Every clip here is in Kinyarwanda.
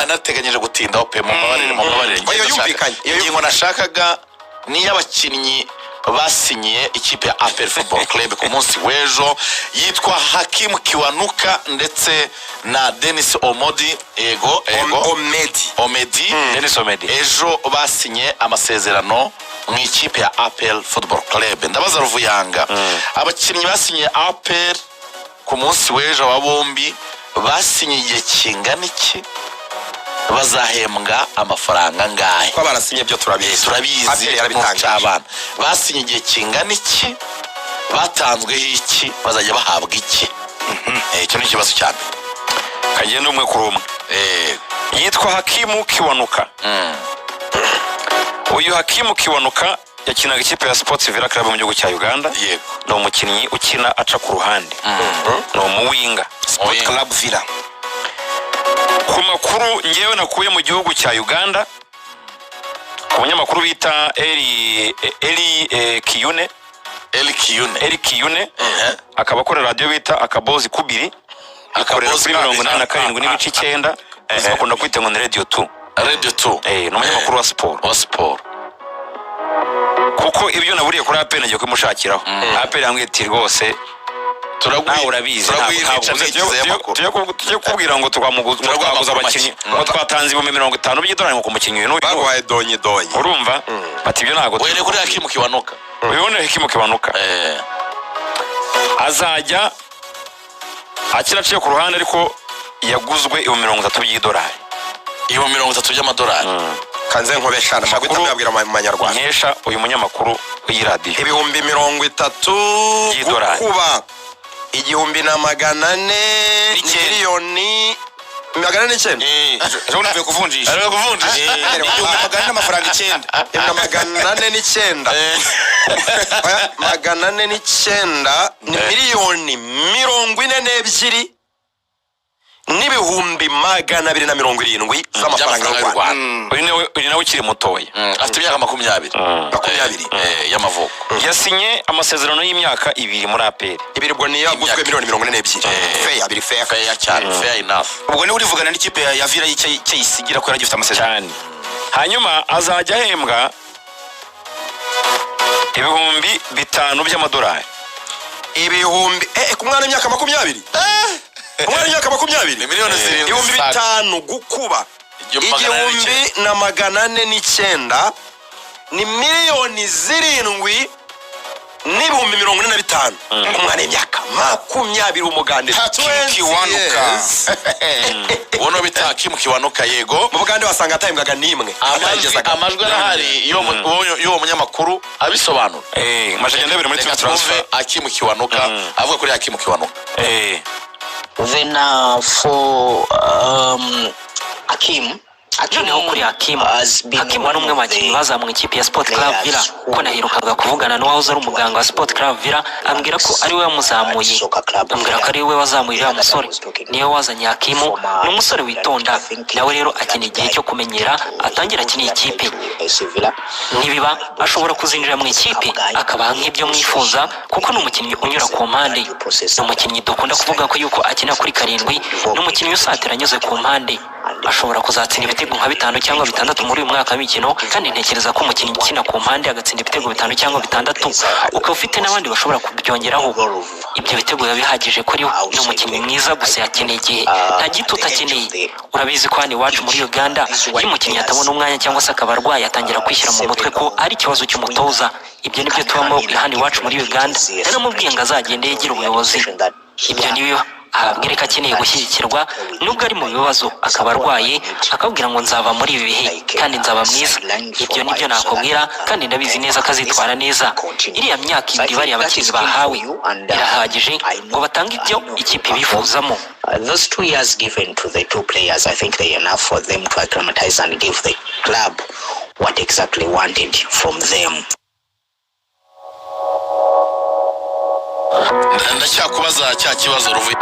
nateganyije gutindaho pe mu mabarire iyo yumvikanye ingingo nashakaga ni y'abakinnyi basinyiye ikipe ya APR Football Club ku munsi w'ejo yitwa Hakim Kiwanuka ndetse na Dennis Omedi Dennis Omedi ejo basinye amasezerano mu ikipe ya APR Football Club. Ndabaza Ruvuyanga abakinnyi basinye APR ku munsi w'ejo wa bombi basinye igihe kingana iki, bazahembwa amafaranga ngahe? Ko barasinye byo turabizi abana basinye igihe kingana iki, batanzweho iki, bazajya bahabwa iki? Icyo ni ikibazo cyane. kagenda umwe kuri umwe. Yitwa Hakimu Kiwanuka. Uyu Hakimu Kiwanuka yakinaga ikipe ya Sports Villa Club mu gihugu cya Uganda. Yego, no umukinnyi ukina aca ku ruhande. No muwinga Sports Club Villa. Ku makuru ngewe nakuye mu gihugu cya Uganda, ku munyamakuru bita Eli Kiyune akaba akora radio bita Akabozi Kubiri, akorera kuri 87.9 bakunda kwita ngo Radio 2. No munyamakuru wa sport. Kuko ibyo naburiye kuri APR nagiye kumushakiraho. APR yambwiye ati rwose nawe urabizi tujye kubwira ngo twamuguza abakinnyi ngo twatanze $50 by'idolari ngo kumukinnyi uyu bagwaye donye urumva bati ibyo ntago were kuri Hakim Kiwanuka. Uyone Hakim Kiwanuka azajya akiraciye ku ruhande ariko yaguzwe $30 by'idolari, $30 by'amadolari. kanze nkobeshana magwita mbabwira mu manyarwanda nkesha uyu munyamakuru w'iradiyo $30 kuba 1,400 miliyoni 409 ejo navuye kuvunjisha amafaranga 9 409 ni miliyoni 42 n'ibihumbi 270 z'amafaranga y'u Rwanda. Uyu nawe ukiri mutoya afite imyaka 20 y'amavuko. Yasinye amasezerano y'imyaka 2 muri APR. Ibiribwo ni yaguzwe miliyoni 42. Fair cyane, fair enough. Ubwo ni urivugana n'ikipe ya Villa y'isigira ko yaragifite amasezerano cyane. Hanyuma azajya ahembwa ibihumbi 5 by'amadolari. Ibihumbi ku mwana w'imyaka 20. Umwana w'imyaka 20 miliyoni 5 gukuba 1,409 ni miliyoni 7 n'ibihumbi 45 umwana w'imyaka 20 umugande Kiwanuka. Wono bita Hakim Kiwanuka. Yego, mu Bugande wasanga atahembwaga nimwe amajwi arahari yo munyamakuru abisobanura. Maje ndebere muri transfer Hakim Kiwanuka avuga kuri Hakim Kiwanuka. Then for Hakim noneho kuri Hakim wari umwe mu bakinnyi bazamuye ikipe ya Sport Club Villa, ko naherukaga kuvugana n'uwahoze ari umuganga wa Sport Club Villa ambwira ko ari we wamuzamuye, ambwira ko ari we wazamuye uriya musore, niwe wazanye Hakim. Ni umusore witonda, nawe rero akeneye igihe cyo kumenyera atangira akiniye ikipe. Nibiba ashobora kuzinjira mu ikipe akabaha nk'ibyo mwifuza, kuko ni umukinnyi unyura ku mpande, ni umukinnyi dukunda kuvuga ko yuko akina kuri 7, ni umukinnyi usatira anyuze ku mpande, ashobora kuzatsinda ibitego nka 5 cyangwa 6 muri uyu mwaka w'imikino. Kandi ntekereza ko umukinnyi ukina ku mpande agatsinda ibitego 5 cyangwa 6 ukaba ufite n'abandi bashobora kubyongeraho, ibyo bitego biba bihagije kuri we. Ni umukinnyi mwiza, gusa yakeneye igihe, nta gito utakeneye. Urabizi ko hano iwacu muri Uganda iyo umukinnyi atabona umwanya cyangwa se akaba arwaye atangira kwishyira mu mutwe ko ari ikibazo cy'umutoza. Ibyo nibyo tubamo hano iwacu muri Uganda. Naramubwiye ngo azagende yegera ubuyobozi, ibyo nibiba ababwire ko akeneye gushyigikirwa nubwo ari mu bibazo, akaba arwaye akabwira ngo nzava muri ibi bihe kandi nzaba mwiza. Ibyo nibyo nakubwira, kandi ndabizi neza ko azitwara neza. Iriya myaka 2 bari abakinnyi bahawe irahagije ngo batange ibyo ikipe bifuzamo. Those 2 years given to the 2 players, I think they are enough for them to acclimatize and give the club what exactly wanted from them. Ndacyakubaza cya kibazo Ruvuye.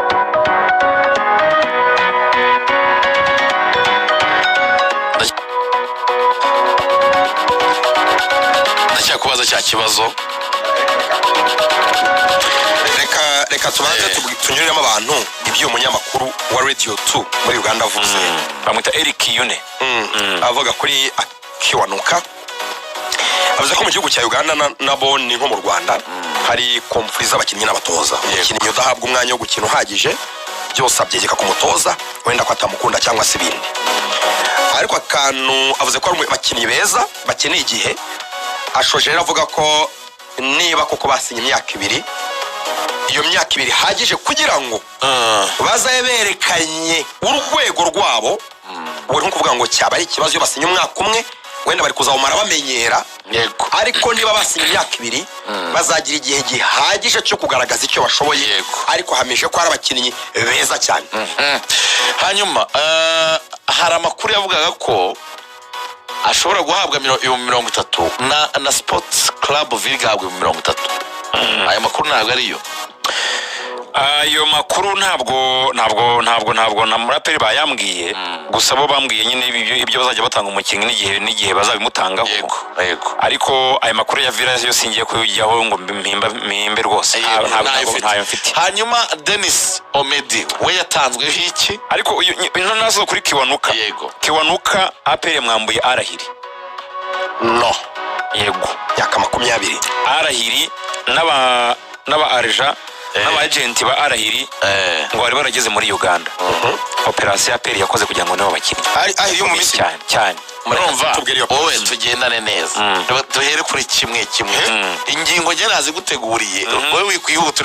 Ndacyakubaza cya kibazo reka tubanze tunyuriramo abantu ibyo umunyamakuru wa Radio 2 muri Uganda avuze. Bamwita Eric Yune avuga kuri Kiwanuka. Avuze ko mu gihugu cya Uganda nabo ni nko mu Rwanda hari konflikt z'abakinnyi n'abatoza. Umukinnyi udahabwa umwanya wo gukina uhagije byose abyegeka ku mutoza wenda ko atamukunda cyangwa se ibindi. Ariko akantu avuze ko ari abakinnyi beza bakeneye igihe. Ashoje avuga ko niba koko basinye imyaka 2 iyo myaka 2 hagije kugira ngo bazaye berekanye urwego rwabo. Uri nko kuvuga ngo cyaba ari ikibazo iyo basinye umwaka umwe wenda bari kuzawumara bamenyera. Yego. Ariko niba basinye imyaka 2 bazagira igihe gihagije cyo kugaragaza icyo bashoboye. Ariko hamije ko ari abakinnyi beza cyane. Hanyuma hari amakuru yavugaga ko ashobora guhabwa 30 na Sports Club Vigahabwa 30. Aya makuru ntabwo ariyo. Ayo makuru ntabwo na muraperi bayambwiye. Gusa bo bambwiye nyine ibyo bazajya batanga umukinnyi n'igihe bazabimutangaho. Yego. Ariko ayo makuru ya Villa yo singiye kujyaho ngo mpimbe rwose. Ntayo mfite. Hanyuma Dennis Omedi we yatanzweho iki? Ariko nazo kuri Kiwanuka. Yego. Kiwanuka APR mwambuye Arahiri. No. Yego. Yaka 20. Arahiri n'aba Arja n'aba agent ba Arahiri ngo bari barageze muri Uganda. Operation APR yakoze kugira ngo nabo bakiri. Ari yo mu misi cyane. Murumva wowe tugendane neza. Duhere kuri kimwe. Ingingo nge nazi guteguriye. Wowe wikwihuta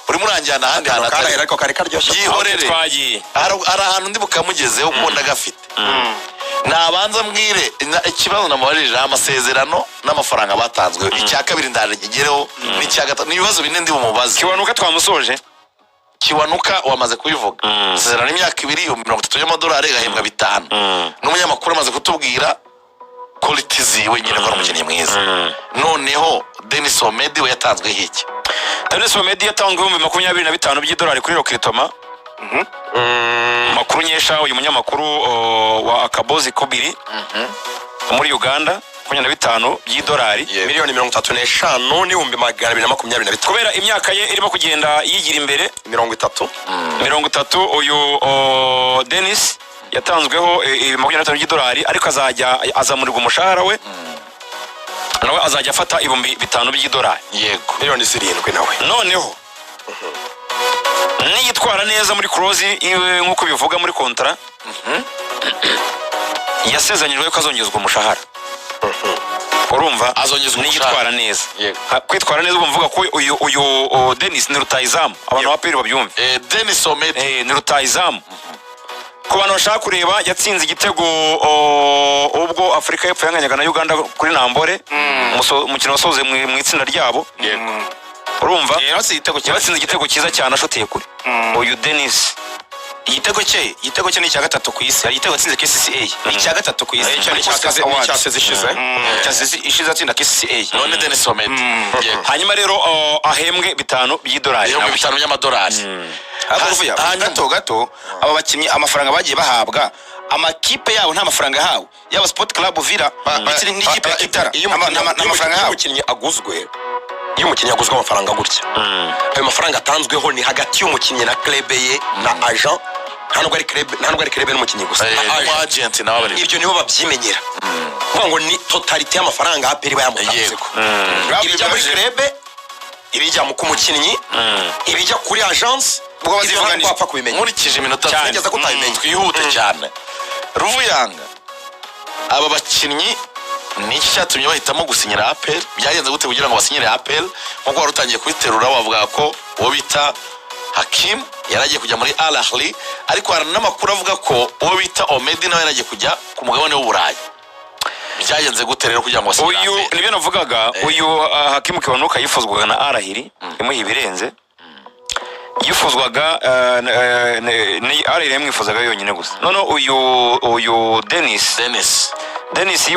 uri muranjyana ahandi hantu atari ariko kare karyoshye. Yihorere. Ari ahantu ndi bukamugezeho ukunda gafite. Nabanza mbwire ikibazo namubarije amasezerano n'amafaranga batanzwe. Icya kabiri ndaje kigereho n'icya gatatu n'ibibazo bine ndi bumubaze. Kiwanuka twamusoje. Kiwanuka wamaze kubivuga. Amasezerano y'imyaka 2 $30 y'amadolari gahembwa 5. N'umunyamakuru amaze kutubwira quality ziwe nyine ko umukinnyi mwiza. Noneho Dennis Omedi we yatanzwe iki? Dennis Omedi yatanzwe $25 by'idolari kuri Rokitoma. Makuru nyesha uyu munyamakuru wa Akabozi Kobiri muri Uganda $25 by'idolari $35 n'ibihumbi 222 kubera imyaka ye irimo kugenda yigira imbere 30 uyu Dennis yatanzweho $25 by'idolari ariko azamurirwa umushahara we nawe azajya afata $5 by'idolari. Yego. $7 nawe. Noneho niyitwara neza muri close iwe nkuko bivuga muri kontra yasezanijwe ko azongezwa umushahara. Urumva azongezwa niyitwara neza. Kwitwara neza umvuga ko uyu Dennis ni rutayizamu abantu bapiri babyumve. Dennis Omedi ni rutayizamu. Ku bantu bashaka kureba yatsinze igitego ubwo Afrika y'Epfo yanganyaga na Uganda kuri Nambore umukino wasoze mu itsinda ryabo. Urumva yatsinze igitego cyiza cyane ashoteye kuri uyu Dennis. Igitego cye ni icya 3 ku isi. Ari igitego atsinze KCCA. Ni icya 3 ku isi. Cyaseze ishize atsinda KCCA. None Dennis Omedi. Hanyuma rero ahembwe $5 by'idolari. $5 y'amadolari. Gato aba bakinnyi amafaranga bagiye bahabwa amakipe yabo nta mafaranga yahawe yaba Sport Club Villa ndetse n'ikipe ya Kitara amafaranga yahawe. Umukinnyi aguzwe iyo umukinnyi aguzwe amafaranga gutya ayo mafaranga atanzweho ni hagati y'umukinnyi na club ye na agent ntabwo ari club n'umukinnyi gusa agent nawe bari ibyo nibo babyimenyera ngo ni totalite y'amafaranga APR bayamutanze ko ibijya muri club ibijya mu kumukinnyi ibijya kuri agence ubwo bazivuga wapfa kubimenya nkurikije iminota ngeze ko utabimenye twihute cyane. Ruvuyanga aba bakinnyi niki cyatumye bahitamo gusinyira APR byagenze gute kugira ngo basinyire APR nkuko wari utangiye kubiterura bavuga ko uwo bita Hakim yaragiye kujya muri Al Ahly ariko hari n'amakuru avuga ko uwo bita Omedi nawe yaragiye kujya ku mugabane w'Uburayi. Byagenze gute rero kugira ngo basinyire uyu nibyo navugaga uyu Hakim Kiwanuka yifuzwaga na Al Ahly imuha ibirenze yifuzwaga ni Al Ahly yamwifuzaga yonyine gusa. None uyu Dennis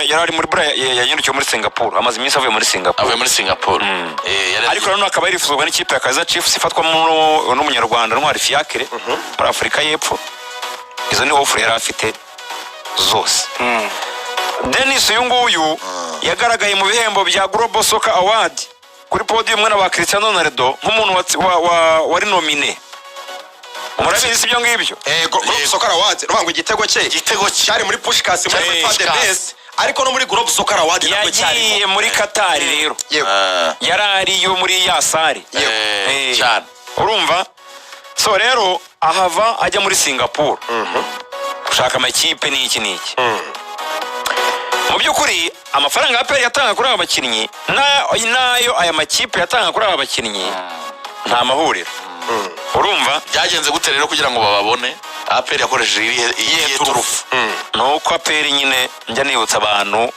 yari muri yayendukiye muri Singapore amaze iminsi avuye muri Singapore. Ariko none akaba yarifuzwa n'ikipe ya Kaizer Chiefs ifatwa n'umunyarwanda Ntwari Fiacre muri Afrika y'Epfo. Izo ni offer yari afite zose. Dennis uyu nguyu yagaragaye mu bihembo bya Global Soccer Award kuri podium na ba Cristiano Ronaldo nk'umuntu wari nomine. Murabizi ibyo ngibyo. Globe Soccer Awards rubango igitego cyari muri Pushkas muri Fade Best ariko no muri Globe Soccer Awards nabwo cyari. Yagiye muri Qatar rero. Yarari yo muri Yasari. cyane. Urumva? So rero ahava ajya muri Singapore. Gushaka amakipe n'iki. Mu by'ukuri amafaranga APR yatanga kuri aba bakinnyi nayo aya makipe yatanga kuri aba bakinnyi nta mahuriro. Urumva byagenze gute rero kugira ngo bababone? APR yakoresheje iyihe turufu? Nuko APR nyine njya nibutsa abantu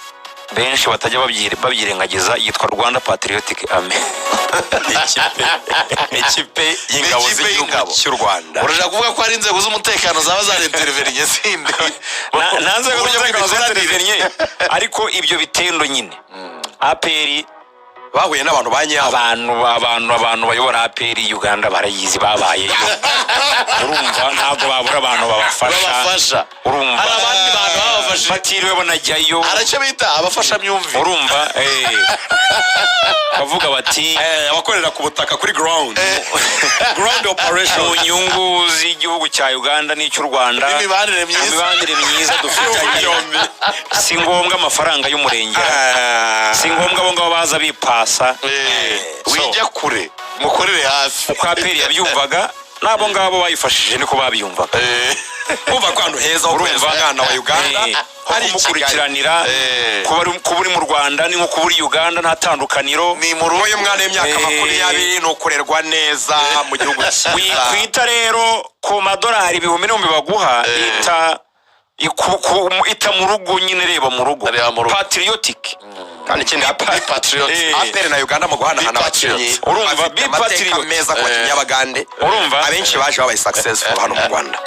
benshi batajya babyirengagiza yitwa Rwanda Patriotic Army. Ikipe y'ingabo z'igihugu cy'u Rwanda. Urashaka kuvuga ko ari inzego z'umutekano zaba zarinterverinye sindi? Nanze ko zarinterverinye ariko ibyo bitendo nyine APR bahuye n'abantu abantu bayobora APR Uganda barayizi babaye yo. Urumva ntabwo babura abantu babafasha. Urumva hari abandi bantu babafasha batiriwe banajyayo. Arace bita abafasha myumvi. Urumva bavuga bati abakorera ku butaka kuri ground operation mu nyungu z'igihugu cya Uganda n'icy'u Rwanda. Imibanire myiza dufitanye. Si ngombwa amafaranga y'umurengera. Si ngombwa abo ngabo baza bipasa. Wijya kure mukorere hafi. Uko APR yabyumvaga nabo ngabo bayifashije niko babyumvaga. Umva ko ahantu heza urumva mwana wa Uganda hari mukurikiranira kuba uri mu Rwanda ni nko kuba uri Uganda nta tandukaniro. Ni mu rugo y'umwana y'imyaka 20 no kurerwa neza mu gihugu cyiza. Kwita rero ku madolari 1000 baguha ita mu rugo nyine reba mu rugo patriotic kandi ikindi APR na Uganda mu guhanahana abakinnyi. Urumva bi patriotic meza ku Nyabagande. Urumva abenshi baje babaye successful hano mu Rwanda.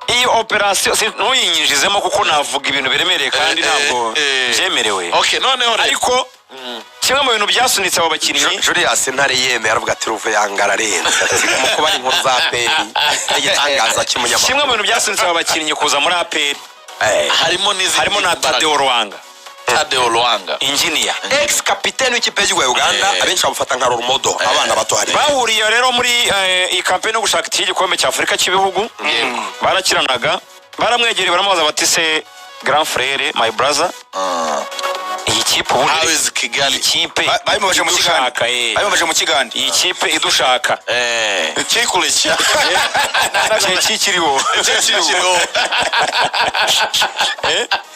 Iyi operation ntuyinyinjizemo kuko navuga ibintu biremereye kandi ntabwo byemerewe. Okay, noneho ariko kimwe mu bintu byasunitse abo bakinnyi Julius Ntare yeme aravuga ati ruve yangara rero mu kuba inkuru za APR igitangaza cy'umunyamakuru. Kimwe mu bintu byasunitse abo bakinnyi kuza muri APR harimo na Tadeo Lwanga engineer ex capitaine w'ikipe y'u Uganda abenshi bamufata nka role model abana bato hari. Bahuriye rero muri iyi campaign yo gushaka igikombe cya Afurika cy'ibihugu. Barakiranaga baramwegereye baramubaza bati se grand frère my brother iyi kipe ikipe bayimubaje mu Kiganda iyi kipe idushaka kikurikira kikiriho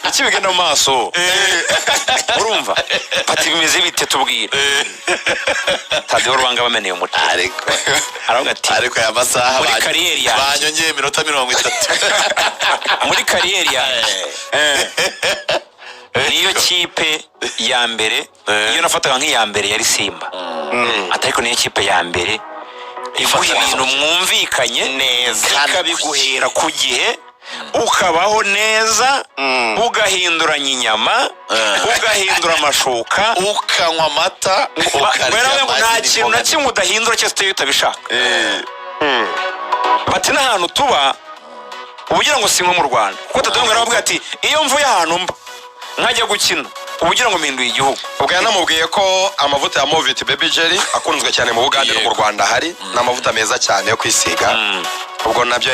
ikibigenda mu maso. Urumva ati bimeze bite tubwire. Tadeo Lwanga bameneye umuti aravuga ati ariko ya masaha muri kariyeri yanjye banyongeye iminota 30 muri kariyeri yanjye niyo kipe ya mbere iyo nafataga nk'iya mbere yari Simba. Ariko niyo kipe ya mbere ivuga ibintu mwumvikanye neza ikabiguhera ku gihe ukabaho neza ugahinduranya inyama ugahindura amashuka ukanywa amata ukarya nta kintu na kimwe udahindura cyose utabishaka. Bati n'ahantu tuba ubugira ngo si nko mu Rwanda kuko Tadeo aravuga ati iyo mvuye ahantu mba nkajya gukina ubugira ngo mpinduye igihugu. Ubwo yanamubwiye ko amavuta ya Movit Baby Jelly akunzwe cyane mu Bugande no mu Rwanda hari n'amavuta meza cyane yo kwisiga. Ubwo nabyo